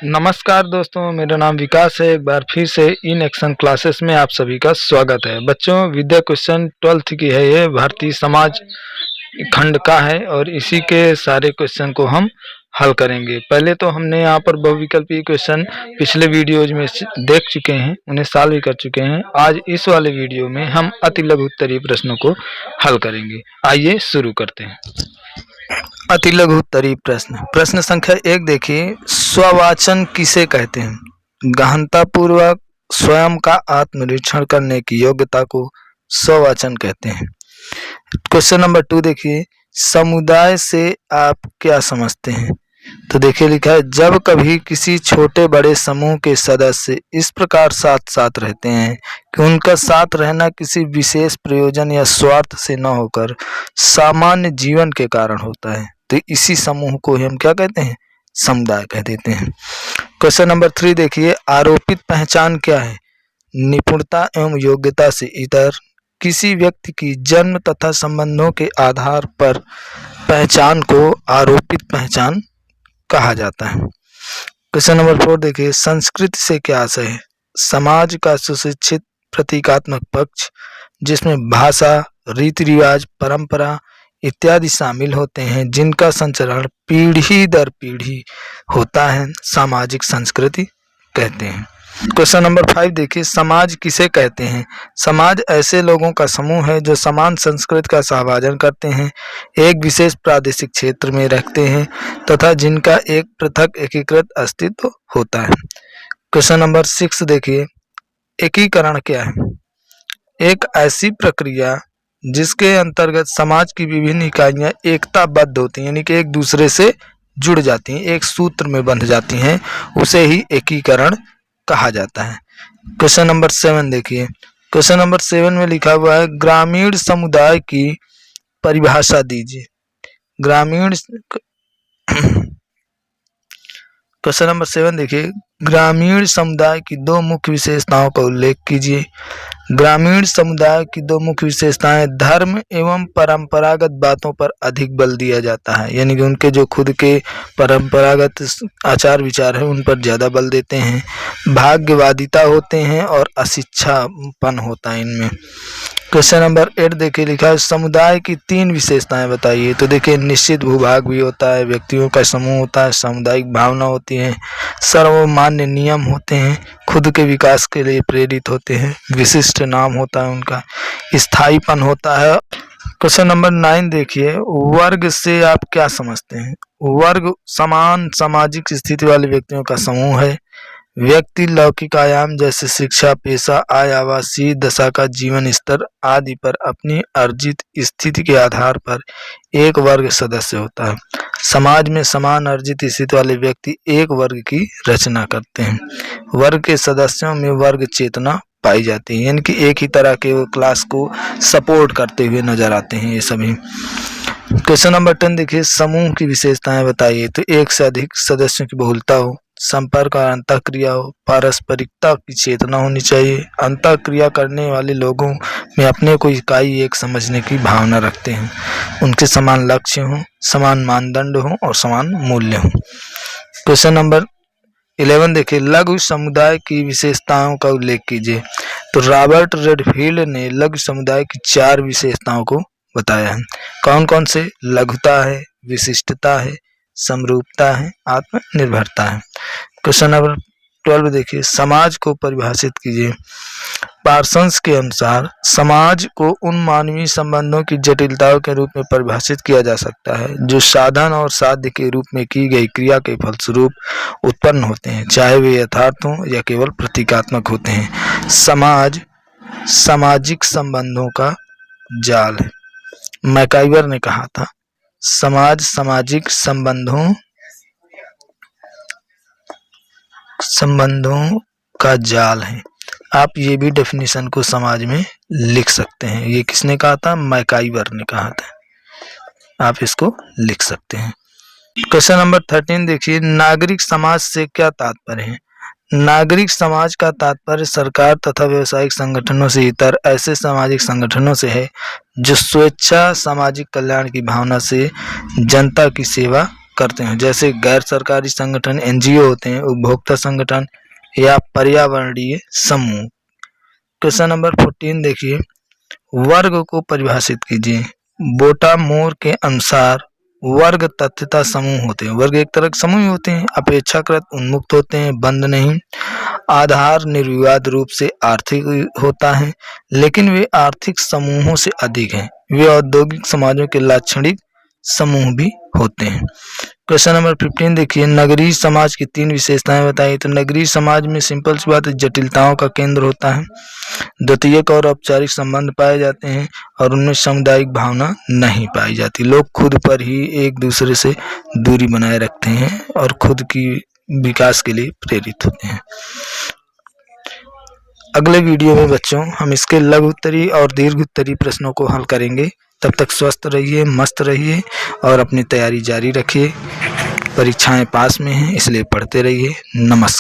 नमस्कार दोस्तों, मेरा नाम विकास है। एक बार फिर से इन एक्शन क्लासेस में आप सभी का स्वागत है। बच्चों, विद्या क्वेश्चन 12th की है। ये भारतीय समाज खंड का है और इसी के सारे क्वेश्चन को हम हल करेंगे। पहले तो हमने यहाँ पर बहुविकल्पीय क्वेश्चन पिछले वीडियोज में देख चुके हैं, उन्हें सॉल्व भी कर चुके हैं। आज इस वाले वीडियो में हम अति लघु उत्तरीय प्रश्नों को हल करेंगे। आइए शुरू करते हैं। अति लघु उत्तरीय प्रश्न संख्या 1 देखिए। स्ववाचन किसे कहते हैं? गहनता पूर्वक स्वयं का आत्मनिरीक्षण करने की योग्यता को स्ववाचन कहते हैं। क्वेश्चन नंबर 2 देखिए। समुदाय से आप क्या समझते हैं? तो देखिए लिखा है, जब कभी किसी छोटे बड़े समूह के सदस्य इस प्रकार साथ साथ रहते हैं कि उनका साथ रहना किसी विशेष प्रयोजन या स्वार्थ से न होकर सामान्य जीवन के कारण होता है, तो इसी समूह को हम क्या कहते हैं? समुदाय कह देते हैं। क्वेश्चन नंबर 3 देखिए। आरोपित पहचान क्या है? निपुणता एवं योग्यता से इतर किसी व्यक्ति की जन्म तथा संबंधों के आधार पर पहचान को आरोपित पहचान कहा जाता है। क्वेश्चन नंबर 4 देखिए। संस्कृति से क्या आशय है? समाज का सुशिक्षित प्रतीकात्मक पक्ष जिसमें भाषा, रीति रिवाज, परंपरा इत्यादि शामिल होते हैं, जिनका संचरण पीढ़ी दर पीढ़ी होता है, सामाजिक संस्कृति कहते हैं। क्वेश्चन नंबर 5 देखिए। समाज किसे कहते हैं? समाज ऐसे लोगों का समूह है जो समान संस्कृति का सहभाजन करते हैं, एक विशेष प्रादेशिक क्षेत्र में रहते हैं तथा जिनका एक पृथक एकीकृत अस्तित्व होता है। क्वेश्चन नंबर 6 देखिए। एकीकरण क्या है? एक ऐसी प्रक्रिया जिसके अंतर्गत समाज की विभिन्न इकाइयां एकताबद्ध होती हैं, यानी कि एक दूसरे से जुड़ जाती हैं, एक सूत्र में बंध जाती हैं, उसे ही एकीकरण कहा जाता है। क्वेश्चन नंबर 7 देखिए। क्वेश्चन नंबर 7 में लिखा हुआ है, ग्रामीण समुदाय की परिभाषा दीजिए। ग्रामीण क्वेश्चन नंबर 7 देखिए। ग्रामीण समुदाय की दो मुख्य विशेषताओं का उल्लेख कीजिए। ग्रामीण समुदाय की दो मुख्य विशेषताएं, धर्म एवं परंपरागत बातों पर अधिक बल दिया जाता है, यानी कि उनके जो खुद के परंपरागत आचार विचार है उन पर ज़्यादा बल देते हैं। भाग्यवादिता होते हैं और अशिक्षापन होता है इनमें। क्वेश्चन नंबर 8 देखिए, लिखा है समुदाय की 3 विशेषताएं बताइए। तो देखिए, निश्चित भूभाग भी होता है, व्यक्तियों का समूह होता है, सामुदायिक भावना होती है, सर्वमान्य नियम होते हैं, खुद के विकास के लिए प्रेरित होते हैं, विशिष्ट नाम होता है उनका, स्थायीपन होता है। क्वेश्चन नंबर 9 देखिए। वर्ग से आप क्या समझते हैं? वर्ग समान सामाजिक स्थिति वाले व्यक्तियों का समूह है। व्यक्ति लौकिक आयाम जैसे शिक्षा, पेशा, आय, आवासीय दशा का जीवन स्तर आदि पर अपनी अर्जित स्थिति के आधार पर एक वर्ग सदस्य होता है। समाज में समान अर्जित स्थिति वाले व्यक्ति एक वर्ग की रचना करते हैं। वर्ग के सदस्यों में वर्ग चेतना पाई जाती है, यानी कि एक ही तरह के वो क्लास को सपोर्ट करते हुए नजर आते हैं ये सभी। क्वेश्चन नंबर 10 देखिए। समूह की विशेषताएं बताइए। तो एक से अधिक सदस्यों की बहुलता हो, संपर्क और अंतःक्रिया हो, पारस्परिकता की चेतना होनी चाहिए, अंतःक्रिया करने वाले लोगों में अपने को इकाई एक समझने की भावना रखते हैं, उनके समान लक्ष्य हों, समान मानदंड हों और समान मूल्य हों। क्वेश्चन नंबर 11 देखिए। लघु समुदाय की विशेषताओं का उल्लेख कीजिए। तो रॉबर्ट रेडफील्ड ने लघु समुदाय की 4 विशेषताओं को बताया है। कौन कौन से? लघुता है, विशिष्टता है, समरूपता है, आत्मनिर्भरता है। क्वेश्चन नंबर 12 देखिए। समाज को परिभाषित कीजिए। पार्सन्स के अनुसार समाज को उन मानवीय संबंधों की जटिलताओं के रूप में परिभाषित किया जा सकता है जो साधन और साध्य के रूप में की गई क्रिया के फलस्वरूप उत्पन्न होते हैं, चाहे वे यथार्थ हों या केवल प्रतीकात्मक होते हैं। समाज सामाजिक संबंधों का जाल है। मैकाइवर ने कहा था, समाज सामाजिक संबंधों का जाल है। आप ये भी डेफिनेशन को समाज में लिख सकते हैं। ये किसने कहा था? मैकाइवर ने कहा था। आप इसको लिख सकते हैं। क्वेश्चन नंबर 13 देखिए। नागरिक समाज से क्या तात्पर्य है? नागरिक समाज का तात्पर्य सरकार तथा व्यवसायिक संगठनों से इतर ऐसे सामाजिक संगठनों से है जो स्वेच्छा सामाजिक कल्याण की भावना से जनता की सेवा करते हैं, जैसे गैर सरकारी संगठन NGO होते हैं, उपभोक्ता संगठन या पर्यावरणीय समूह। क्वेश्चन नंबर 14 देखिए, वर्ग को परिभाषित कीजिए। बोटा मोर के अनुसार वर्ग तथ्यता समूह होते हैं। वर्ग एक तरह के समूह होते हैं, अपेक्षाकृत उन्मुक्त होते हैं, बंद नहीं। आधार निर्विवाद रूप से आर्थिक होता है, लेकिन वे आर्थिक समूहों से अधिक हैं। वे औद्योगिक समाजों के लाक्षणिक समूह भी होते हैं। क्वेश्चन नंबर 15 देखिए, नगरीय समाज की 3 विशेषताएं बताइए। तो नगरीय समाज में सिंपल सी बात है, जटिलताओं का केंद्र होता है, द्वितीयक और औपचारिक संबंध पाए जाते हैं और उनमें सामुदायिक भावना नहीं पाई जाती। लोग खुद पर ही एक दूसरे से दूरी बनाए रखते हैं और खुद की विकास के लिए प्रेरित होते हैं। अगले वीडियो में बच्चों हम इसके लघु उत्तरीय और दीर्घ उत्तरीय प्रश्नों को हल करेंगे। तब तक स्वस्थ रहिए, मस्त रहिए और अपनी तैयारी जारी रखिए। परीक्षाएं पास में हैं, इसलिए पढ़ते रहिए। नमस्कार।